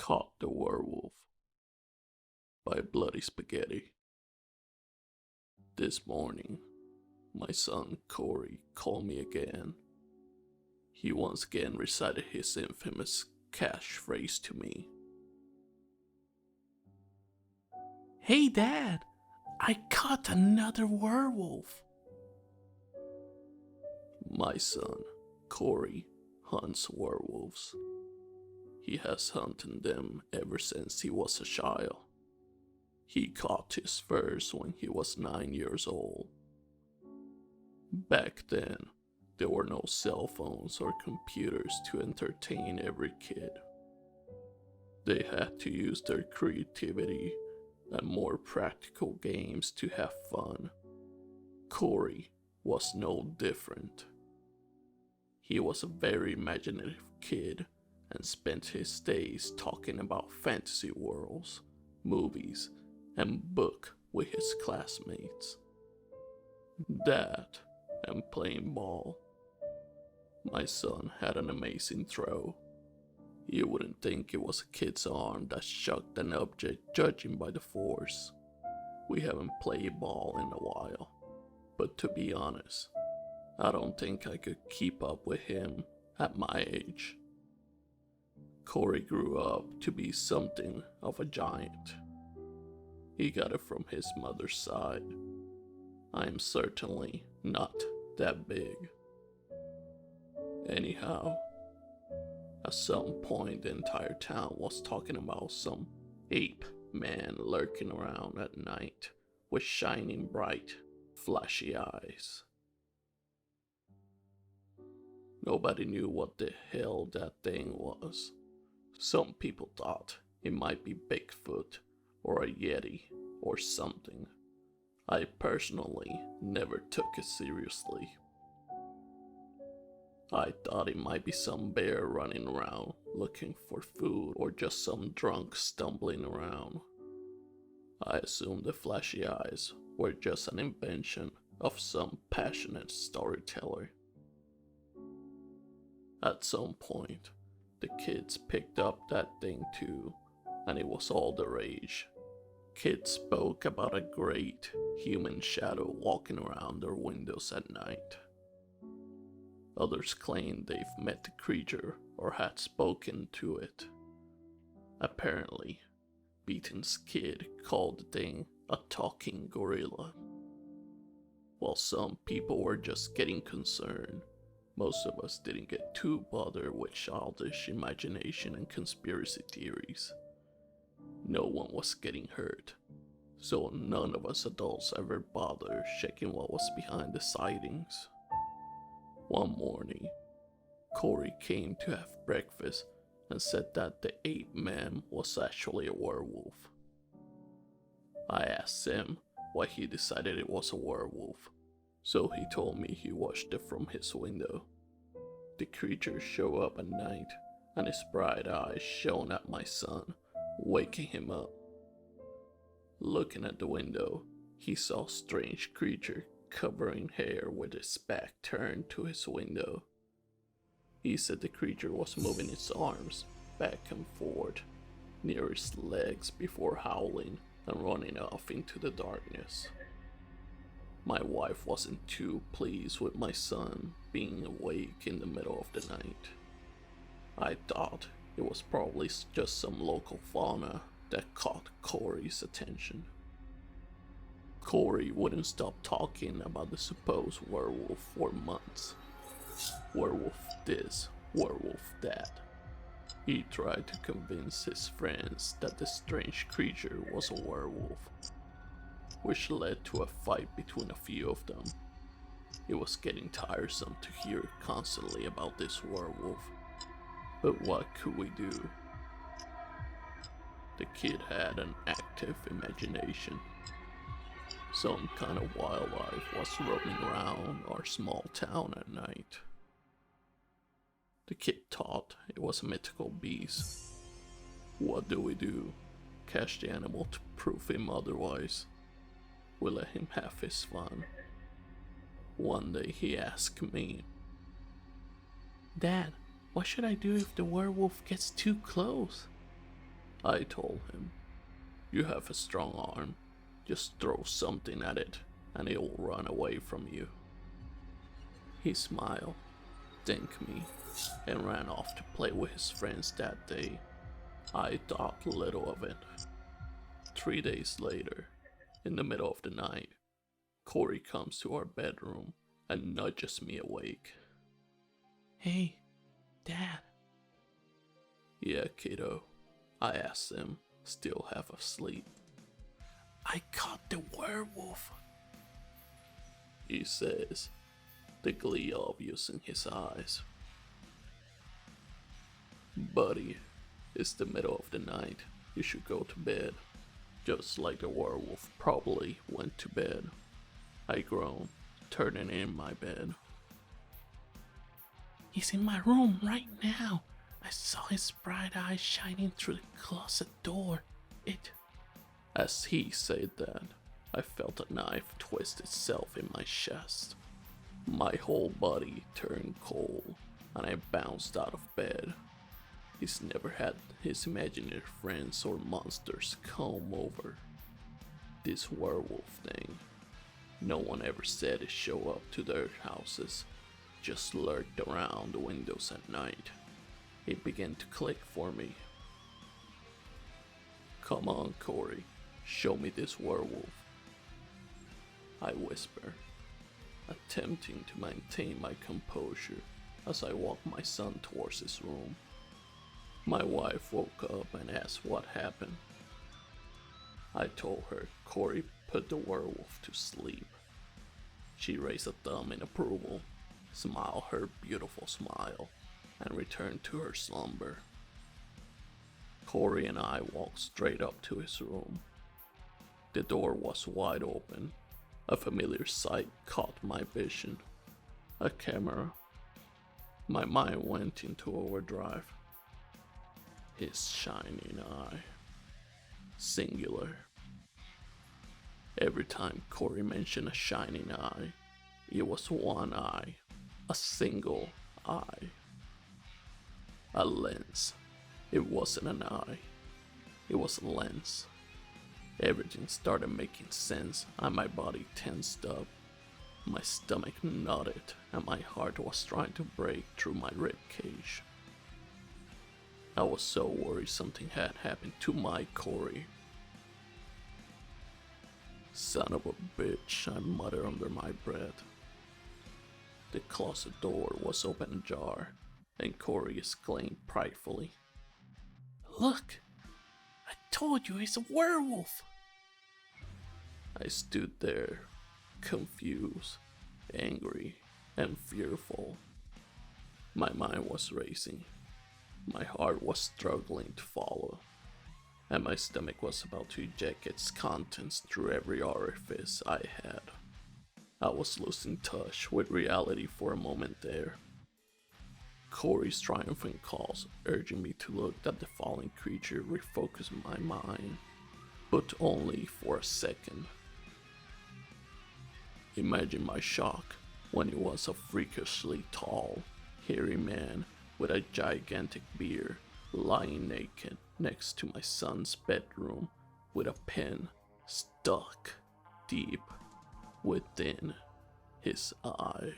Caught the Werewolf by BloodySpaghetti. This morning, my son Corey called me again. He once again recited his infamous catchphrase to me. Hey Dad, I caught another werewolf. My son, Corey, hunts werewolves. He has hunted them ever since he was a child. He caught his first when he was 9 years old. Back then, there were no cell phones or computers to entertain every kid. They had to use their creativity and more practical games to have fun. Corey was no different. He was a very imaginative kid and spent his days talking about fantasy worlds, movies, and books with his classmates. That and playing ball. My son had an amazing throw. You wouldn't think it was a kid's arm that chucked an object judging by the force. We haven't played ball in a while, but to be honest, I don't think I could keep up with him at my age. Corey grew up to be something of a giant. He got it from his mother's side. I am certainly not that big. Anyhow, at some point the entire town was talking about some ape man lurking around at night with shining bright, flashy eyes. Nobody knew what the hell that thing was. Some people thought it might be Bigfoot or a Yeti or something. I personally never took it seriously. I thought it might be some bear running around looking for food or just some drunk stumbling around. I assumed the flashy eyes were just an invention of some passionate storyteller. At some point, the kids picked up that thing too, and it was all the rage. Kids spoke about a great human shadow walking around their windows at night. Others claimed they've met the creature or had spoken to it. Apparently, Beaton's kid called the thing a talking gorilla. While some people were just getting concerned, most of us didn't get too bothered with childish imagination and conspiracy theories. No one was getting hurt, so none of us adults ever bothered checking what was behind the sightings. One morning, Corey came to have breakfast and said that the ape man was actually a werewolf. I asked him why he decided it was a werewolf, so he told me he watched it from his window. The creature showed up at night, and his bright eyes shone at my son, waking him up. Looking at the window, he saw a strange creature covering hair with its back turned to his window. He said the creature was moving its arms back and forth near his legs before howling and running off into the darkness. My wife wasn't too pleased with my son being awake in the middle of the night. I thought it was probably just some local fauna that caught Corey's attention. Corey wouldn't stop talking about the supposed werewolf for months. Werewolf this, werewolf that. He tried to convince his friends that the strange creature was a werewolf, which led to a fight between a few of them. It was getting tiresome to hear constantly about this werewolf, but what could we do? The kid had an active imagination. Some kind of wildlife was roaming around our small town at night. The kid thought it was a mythical beast. What do? Catch the animal to prove him otherwise? We let him have his fun. One day he asked me, Dad, what should I do if the werewolf gets too close? I told him, "You have a strong arm. Just throw something at it and it will run away from you." He smiled, thanked me, and ran off to play with his friends that day. I thought little of it. 3 days later, in the middle of the night, Corey comes to our bedroom and nudges me awake. Hey, Dad. "Yeah, kiddo," I asked him, still half asleep. I caught the werewolf, He says, the glee obvious in his eyes. "Buddy, it's the middle of the night. You should go to bed." Just like the werewolf probably went to bed, I groaned, turning in my bed. He's in my room right now. I saw his bright eyes shining through the closet door. As he said that, I felt a knife twist itself in my chest. My whole body turned cold, and I bounced out of bed. He's never had his imaginary friends or monsters come over. This werewolf thing, no one ever said it show up to their houses, just lurked around the windows at night. It began to click for me. "Come on, Corey, show me this werewolf," I whisper, attempting to maintain my composure as I walked my son towards his room. My wife woke up and asked what happened. I told her Corey put the werewolf to sleep. She raised a thumb in approval, smiled her beautiful smile, and returned to her slumber. Corey and I walked straight up to his room. The door was wide open. A familiar sight caught my vision. A camera. My mind went into overdrive. His shining eye. Singular. Every time Corey mentioned a shining eye, it was one eye. A single eye. A lens. It wasn't an eye. It was a lens. Everything started making sense and my body tensed up. My stomach knotted and my heart was trying to break through my ribcage. I was so worried something had happened to my Corey. "Son of a bitch," I muttered under my breath. The closet door was open ajar, and Corey exclaimed pridefully, Look, I told you he's a werewolf. I stood there, confused, angry, and fearful. My mind was racing. My heart was struggling to follow, and my stomach was about to eject its contents through every orifice I had. I was losing touch with reality for a moment there. Corey's triumphant calls urging me to look at the fallen creature refocused my mind, but only for a second. Imagine my shock when it was a freakishly tall, hairy man with a gigantic beard lying naked next to my son's bedroom with a pin stuck deep within his eye.